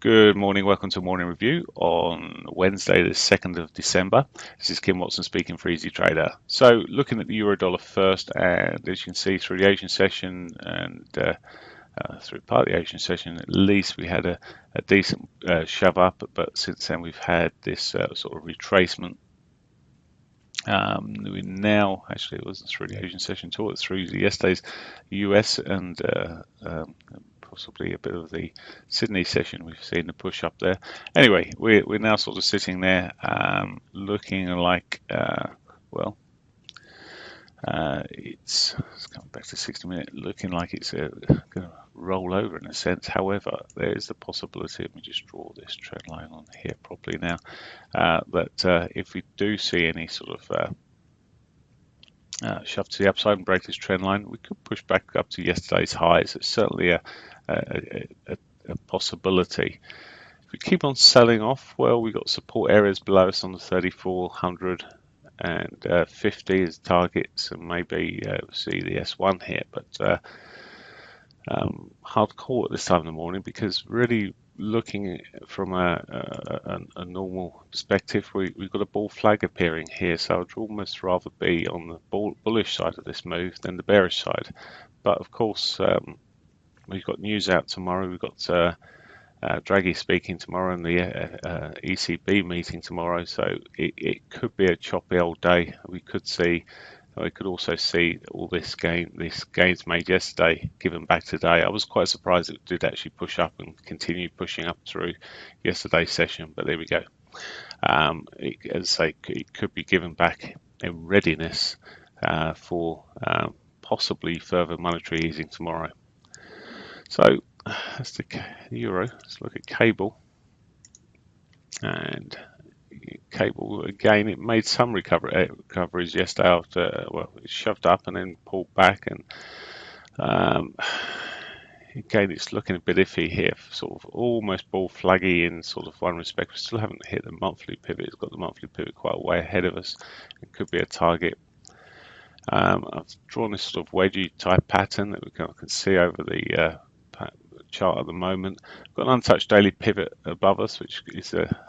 Good morning, welcome to Morning Review on Wednesday, the 2nd of December. This is Kim Watson speaking for Easy Trader. So, looking at the euro dollar first, and as you can see through the Asian session and through part of the Asian session, at least we had a decent shove up, but since then we've had this sort of retracement. We now, actually, it wasn't through the Asian session at all, it's through yesterday's US and possibly a bit of the Sydney session. We've seen the push up there. Anyway, we're now sort of sitting there, looking like, well, it's coming back to 60 minutes, looking like it's going to roll over in a sense. However, there is the possibility. Let me just draw this trend line on here properly now. That if we do see any sort of shove to the upside and break this trend line, we could push back up to yesterday's highs. It's certainly a possibility. If we keep on selling off, well, we've got support areas below us on the 3400 and 50 as targets, and maybe see the S1 here, but hard call at this time in the morning, because really looking from a normal perspective, we've got a bull flag appearing here, so I'd almost rather be on the bullish side of this move than the bearish side. But of course, we've got news out tomorrow. We've got Draghi speaking tomorrow and the ECB meeting tomorrow, so it could be a choppy old day. We could also see all these gains made yesterday given back today. I was quite surprised it did actually push up and continue pushing up through yesterday's session, but there we go. As I say, it could be given back in readiness for possibly further monetary easing tomorrow. So that's the euro. Let's look at cable. And cable again, it made some recoveries yesterday after, well, it shoved up and then pulled back, and again it's looking a bit iffy here, sort of almost bull flaggy in sort of one respect. We still haven't hit the monthly pivot. It's got the monthly pivot quite a way ahead of us. It could be a target. I've drawn this sort of wedgie type pattern that we can see over the chart at the moment. We've got an untouched daily pivot above us, which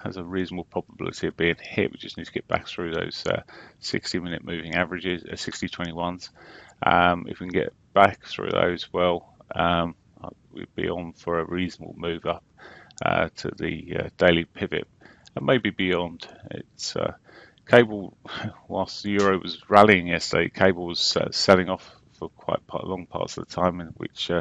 has a reasonable probability of being hit. We just need to get back through those 60-minute moving averages, 60-21s. If we can get back through those, well, we'd be on for a reasonable move up to the daily pivot, and maybe beyond. It's cable, whilst the euro was rallying yesterday, cable was selling off for quite long parts of the time, in which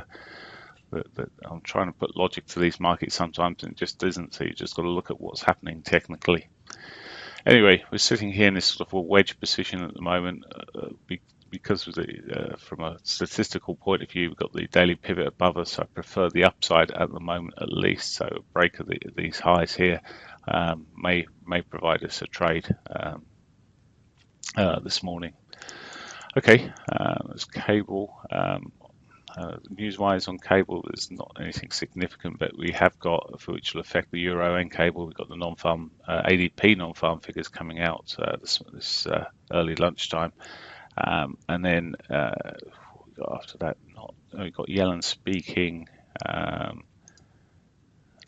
that I'm trying to put logic to these markets sometimes, and it just isn't. So you just got to look at what's happening technically. Anyway, we're sitting here in this sort of a wedge position at the moment, because of from a statistical point of view, we've got the daily pivot above us. I prefer the upside at the moment, at least. So a break of these highs here may provide us a trade this morning. Okay, there's cable. News-wise on cable, there's not anything significant, but we have got, for which will affect the euro and cable, we've got the non-farm ADP non-farm figures coming out this early lunchtime, and then after that, we've got Yellen speaking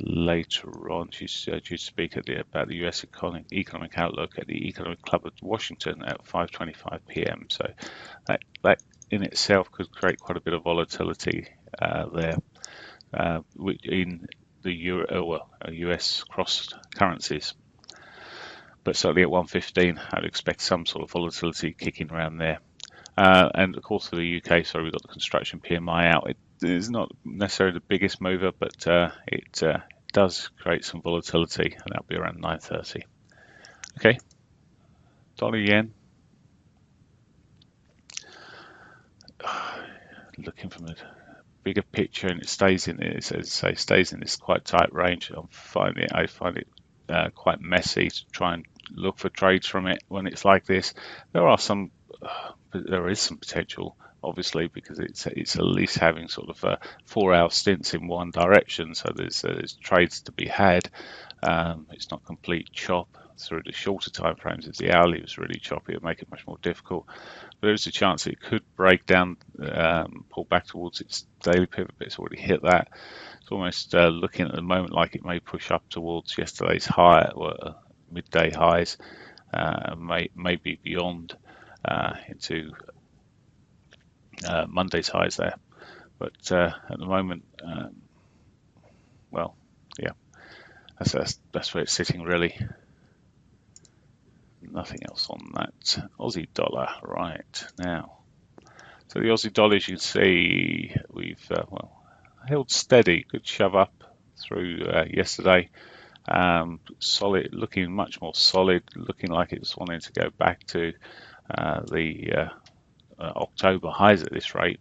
later on. She's due to speak about the US economic outlook at the Economic Club of Washington at 5:25 p.m. So that in itself could create quite a bit of volatility there, in the euro, US cross currencies. But certainly at 1:15, I'd expect some sort of volatility kicking around there. And of course, for the UK, sorry, we've got the construction PMI out. It is not necessarily the biggest mover, but it does create some volatility, and that'll be around 9:30. Okay, dollar yen. Looking from a bigger picture, and it stays in this, as I say, stays in this quite tight range. I find it quite messy to try and look for trades from it when it's like this. There is some potential, obviously, because it's at least having sort of 4-hour stints in one direction, so there's trades to be had. It's not complete chop. through the shorter time frames, as the hourly was really choppy, it'll make it much more difficult. But there is a chance it could break down, pull back towards its daily pivot, but it's already hit that. It's almost looking at the moment like it may push up towards yesterday's high, midday highs, maybe beyond into Monday's highs there. But at the moment, well, yeah, that's where it's sitting really. Nothing else on that. Aussie dollar right now. So the Aussie dollar, as you can see, we've held steady. Good shove up through yesterday. Solid, looking much more solid. Looking like it's wanting to go back to the October highs at this rate.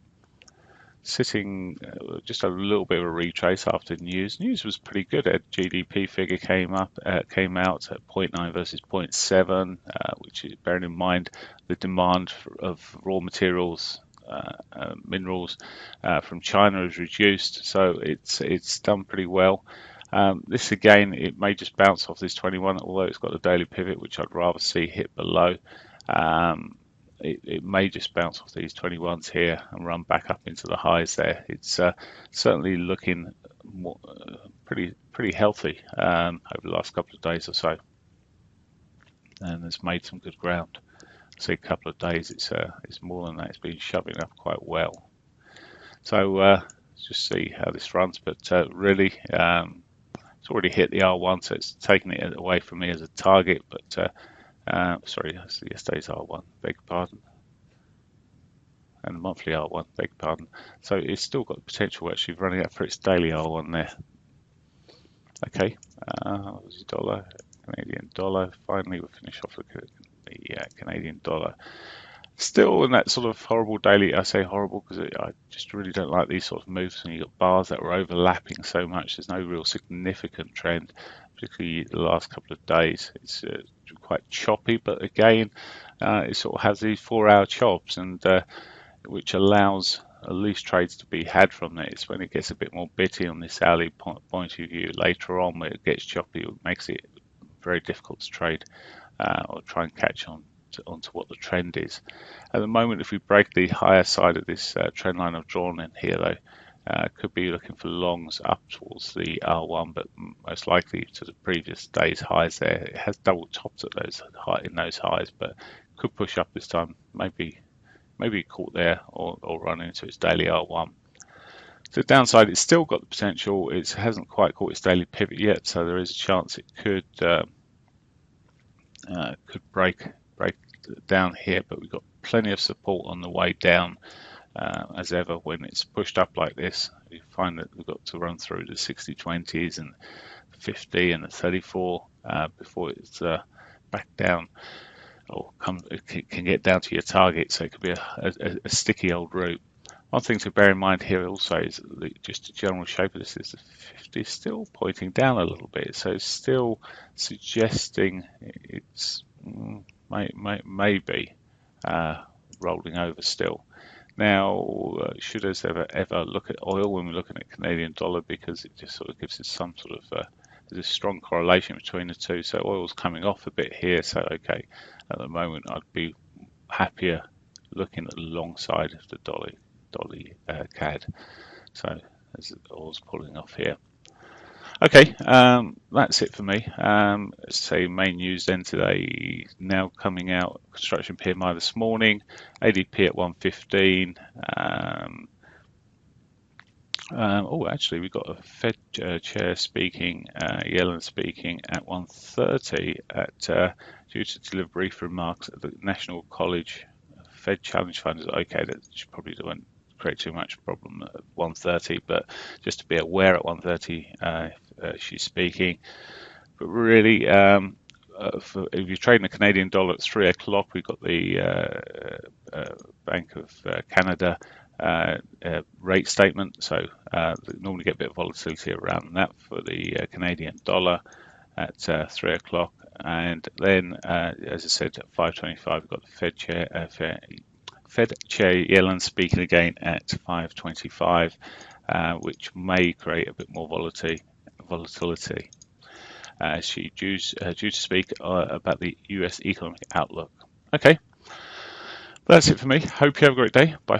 Sitting just a little bit of a retrace after news. News was pretty good. A GDP figure came out at 0.9 versus 0.7, which is bearing in mind the demand of raw materials, minerals from China is reduced, so it's done pretty well. This again, it may just bounce off this 21, although it's got a daily pivot, which I'd rather see hit below. It may just bounce off these 21s here and run back up into the highs there. It's certainly looking more, pretty healthy over the last couple of days or so, and it's made some good ground. See, a couple of days, it's more than that. It's been shoving up quite well. So let's just see how this runs. But really, it's already hit the R1, so it's taken it away from me as a target. But sorry, that's yesterday's R1, beg your pardon, and the monthly R1, beg your pardon. So it's still got the potential actually of running out for its daily R1 there. Okay, Aussie dollar, Canadian dollar. Finally, we'll finish off with the Canadian dollar. Still in that sort of horrible daily. I say horrible because I just really don't like these sort of moves when you've got bars that are overlapping so much. There's no real significant trend, particularly the last couple of days. It's quite choppy, but again, it sort of has these 4-hour chops, and which allows at least trades to be had from it. It's when it gets a bit more bitty on this hourly point of view later on, where it gets choppy, it makes it very difficult to trade or try and catch onto what the trend is. At the moment, if we break the higher side of this trend line I've drawn in here, though, could be looking for longs up towards the R1, but most likely to the previous day's highs there. It has double topped at those highs, but could push up this time, maybe caught there or run into its daily R1. So downside, it's still got the potential. It hasn't quite caught its daily pivot yet, so there is a chance it could break down here, but we've got plenty of support on the way down. As ever, when it's pushed up like this, you find that we've got to run through the 60-20s and 50 and the 34 before it's back down or can get down to your target. So it could be a sticky old route. One thing to bear in mind here also is just the general shape of this is the 50 is still pointing down a little bit, so it's still suggesting it's maybe rolling over still. Now, should us ever look at oil when we're looking at Canadian dollar, because it just sort of gives us some sort of there's a strong correlation between the two. So oil's coming off a bit here, so okay, at the moment I'd be happier looking at the long side of the dolly CAD. So as oil's pulling off here. Okay, that's it for me. Say main news then today, now coming out, construction PMI this morning, ADP at 115. Actually, we've got a Fed chair speaking, Yellen speaking at 1:30 due to deliver brief remarks at the National College Fed Challenge Fund. Okay, that probably won't create too much problem at 1:30, but just to be aware at 1:30 she's speaking. But really, if you're trading the Canadian dollar at 3 o'clock, we've got the Bank of Canada rate statement. So normally get a bit of volatility around that for the Canadian dollar at 3 o'clock. And then, as I said, at 5:25, we've got the Fed Chair Yellen speaking again at 5:25, which may create a bit more volatility. She due to speak about the US economic outlook. Okay, that's it for me. Hope you have a great day. Bye.